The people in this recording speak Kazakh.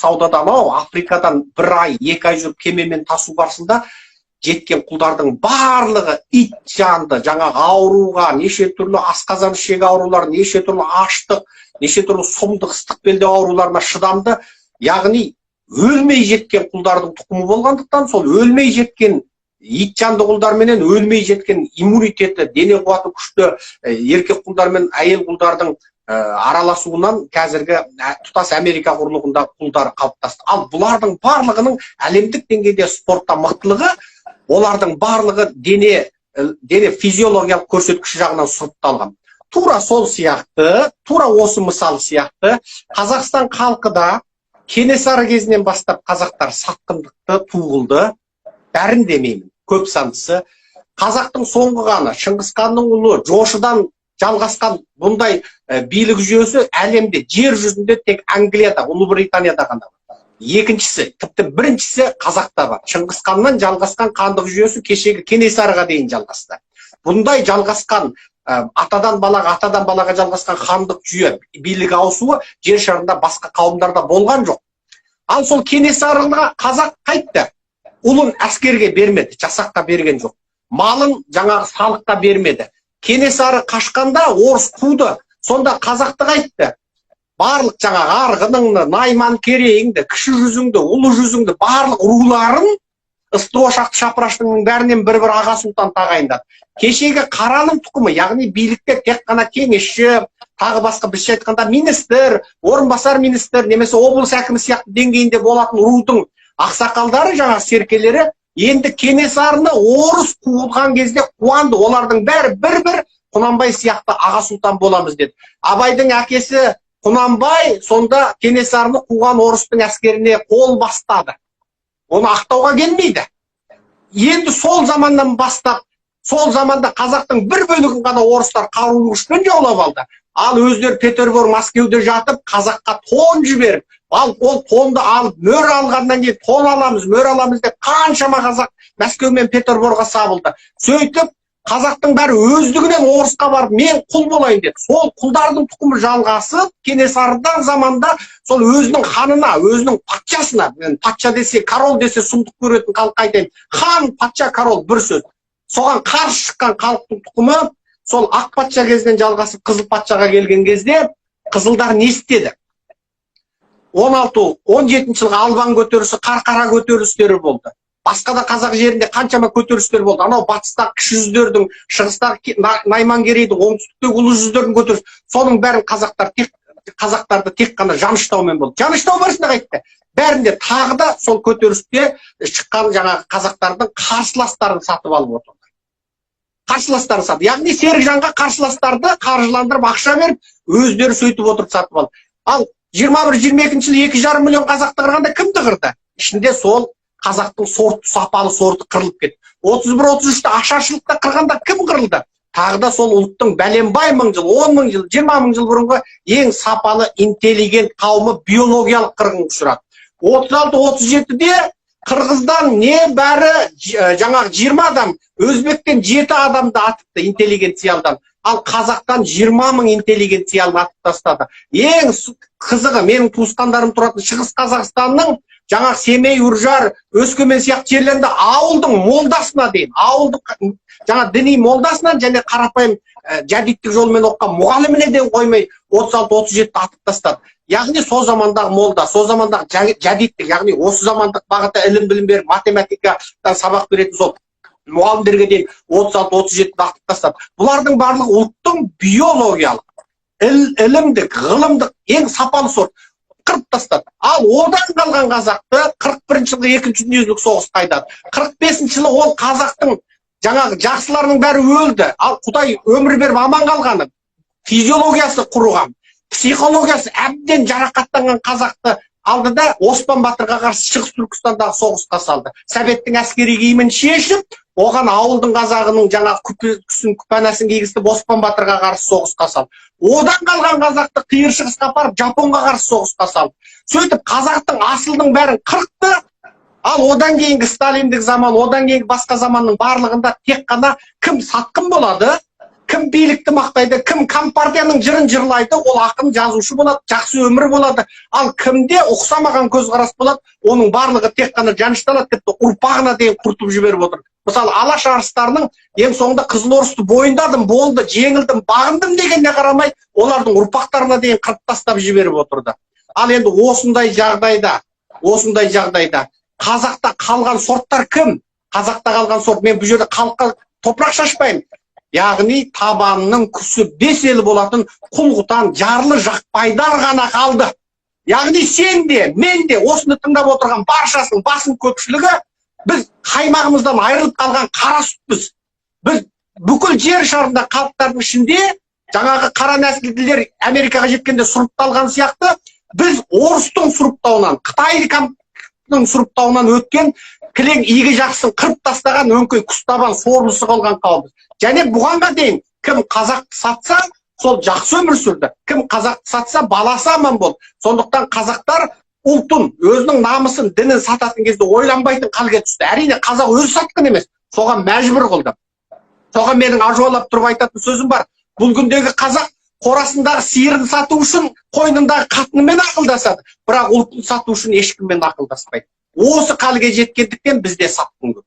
саудада анау Африкадан 1 ай, 2 ай жүріп кемемен тасу барысында жеткен құлдардың барлығы ит жанды, жаңағы ауруға, неше түрлі асқазан ішегі аурулар, неше түрлі аштық, неше түрлі сұмдық, ыстық белдеу ауруларына шыдамды. Яғни өлмей жеткен құлдардың тұқымы болғандықтан, сол өлмей жеткен ит жанды құлдар менен өлмей жеткен иммунитеті, дене қуаты күшті еркек құлдар мен әйел құлдардың араласуынан қазіргі тұтас Америка құрлығында құлдар қалыптасты. Ал бұлардың барлығының әлемдік деңгейде спортта мықтылығы, олардың барлығы дене физиологиялық көрсеткіші жағынан сұрыпталған. Тура сол сияқты, тура осы мысал сияқты, Қазақстан халқы да Кенесары кезінен бастап қазақтар сатқындықты туғылды, бәрін демеймін, көп сандысы. Қазақтың соңғы ғаны, Шыңғысханның ұлы, Жошыдан жалғасқан бұндай билік жүйесі әлемде, жер жүзінде тек Англияда, Ұлыбританияда ғана. Екіншісі, тіпті біріншісі Қазақта бар. Шыңғысханнан жалғасқан хандық жүйесі кешегі Кенесарыға дейін жалғасты. Бұндай жалғасқан атадан балаға жалғасқан хандық жүйе, билік ауысуы жер шарында басқа қауымдарда болған жоқ. Ал сол Кенесарыға қазақ қайтты. Ұлын әскерге бермеді, жасаққа берген жоқ. Малын жаңағы салыққа бермеді. Кенесары қашқанда орыс қуды. Сонда қазақты қайтты. Барлық жаңағы арғыныңды, найман керейіңді, кіші жүзіңді, ұлы жүзіңді, барлық руларын ыстық ошақты шапыраштың бәрінен бір-бір аға сұлтан тағайындады. Кешегі Қараның тұқымы, яғни билікте тек қана кеңесші, тағы басқа бізде айтқанда министр, орынбасар министр, немесе облыс әкімі сияқты деңгейінде болатын рудың ақсақалдары, жаңағы серкелері, енді Кенесарыны орыс қуылған кезде қуанды. Олардың бәрі бір-бір Құнанбай сияқты аға сұлтан боламыз деді. Абайдың әкесі Құнанбай сонда Кенесарыны қуған орыстың әскеріне қол бастады. Оны ақтауға келмейді. Енді сол заманнан бастап, сол заманда қазақтың бір бөлігін ғана орыстар қарулы күшпен жаулап алды. Ал өздері Петербург, Мәскеуде жатып, қазаққа тон жіберіп, ал ол тонды алып, мөр алғаннан кейін тон аламыз, мөр аламыз деп қаншама қазақ Мәскеу мен Петербургға сабылды. Сөйтіп, қазақтың бәрі өздігінен орысқа барып, мен құл болайын деді. Сол құлдардың тұқымы жалғасып, Кенесарыдан заманда сол өзінің ханына, өзінің патшасына, патша десе, король десе сұмдық көретін халыққа айтайын. Хан, патша, король бір сөз. Соған қарсы шыққан халықтың тұқымы сол ақ патша кезінен жалғасып қызыл патшаға келген кезде қызылдар не істеді? 16-17 жылғы Албан көтерілісі, Қарқара көтерілістері болды. Басқа да қазақ жерінде қаншама көтерілістер болды. Анау батыстағы кіші жүздердің, шығыстағы найман керейдің, оңтүстіктегі ұлы жүздердің көтерілісі. Соның бәрін қазақтарды тек қана Жаныштаумен болды. Жаныштау барысында қайтты. Бәрінде тағы да сол көтерілісте шыққан жаңағы қазақтардың қарсыластарын сатып алып отырды. Қарсыластарын сатып. Яғни Серікжанға қарсыластарды қаржыландырып ақша беріп, өздері сөйтіп отырып сатып алды. Ал 21-22 жылы 2,5 миллион қазақты қырғанда кімді қырды? Ішінде сол қазақтың сапалы сорты қырылып кетті. 31-33-те ашаршылықта қырғанда кім қырылды? Тағы да сол ұлттың бәленбай 1000 жыл, 10 000 жыл, 20 000 жыл бұрынғы ең сапалы, интеллигент қауымы биологиялық қырғынға ұшырады. 36-37-де қырғыздан не бәрі жаңағы 20 адам, өзбектен 7 адамды атыпты интеллигенциялдан. Ал қазақтан 20 000 интеллигенциялын атып тастады. Ең қызығы, менің туысқандарым тұратын Шығыс Қазақстанның жаңағы Семей, Үржар, Өскемен сияқты жерлерінде ауылдың молдасына дейін, ауылдың жаңа діни молдасынан және қарапайым жәдиттік жолмен оқыған мұғаліміне де қоймай 36-37-ті атып тастады. Яғни сол замандағы молда, сол замандағы жәдиттік, яғни осы замандық бағытта ілім білім беріп, математикадан сабақ беретін сол мұғалімдерге дейін 36-37-ті атып тастады. Бұлардың барлығы ұлттың биологиялық, ілімдік, ғылымдық ең сапалы сорт қырып тастады. Ал одан қалған қазақты 41 жылғы 2-ші дүниежүзілік соғыс қайдады. 45 жылы ол қазақтың жаңағы жақсыларының бәрі өлді. Ал Құдай өмір беріп аман қалғаны, физиологиясы құрыған, психологиясы әбден жарақаттанған қазақты алды да Оспан Батырға қарсы Шығыс Түркістандағы соғысқа салды. Советтің әскери киімін шешіп, оған ауылдың қазағының жаңағы күпәнасын кигізіп Оспан Батырға қарсы соғысқа салды. Одан қалған қазақты қиыр шығысқа апарып Жапонға қарсы соғысқа салды. Сөйтіп қазақтың асылдың бәрін қырқты. Ал одан кейінгі сталиндік заман, одан кейінгі басқа заманның барлығында тек қана кім сатқын болады, кім билікті мақтайды, кім компартияның жырын жырлайды, ол ақын жазушы болады, жақсы өмір болады. Ал кімде ұқсамаған көзқарас болады, оның барлығы тек қана жанышталады, тіпті ұрпағына дейін құртып жіберіп отыр. Мысалы, Алаш арыстарының ең соңында Қызылорысты бойындадым, болды, жеңілдім, бағындым дегеніне қарамай, олардың ұрпақтарына дейін қырып тастап жіберіп отырды. Ал енді осындай жағдайда қазақта қалған сорттар кім? Қазақта қалған сорт, мен бұл жерде халыққа топырақ шашпаймын. Яғни табанының күші 5 елі болатын Құлғұтан, Жарлы, Жақпайдар ғана қалды. Яғни сен де, мен де осыны тыңдап отырған баршасының басым көпшілігі біз қаймағымыздан айырылып қалған қара сүтпіз. Біз бүкіл жер шарында халықтардың ішінде жаңағы қара нәсілділер Америкаға жеткенде сұрыпталған сияқты, біз орыстың сұрыптауынан, Қытайдың сұрыптауынан өткен кілең игі жақсын қырып тастаған өңкей құстабан сорлысы қалған қауымбыз. Және бұғанға дейін кім қазақты сатса, сол жақсы өмір сүрді. Кім қазақты сатса, баласы аман болды. Сондықтан қазақтар ұлтын, өзінің намысын, дінін сататын кезде ойланбайтын халге түсті. Әрине қазақ өзі сатқан емес, соған мәжбүр қылды. Соған менің ажуалап тұрып айтатын сөзім бар. Бұл күндегі қазақ қорасындағы сиырын сату үшін қойнындағы қатынымен ақылдасады, бірақ ұлтын сату үшін ешкіммен ақылдаспайды. Осы халге жеткендіктен бізде сатқын көп.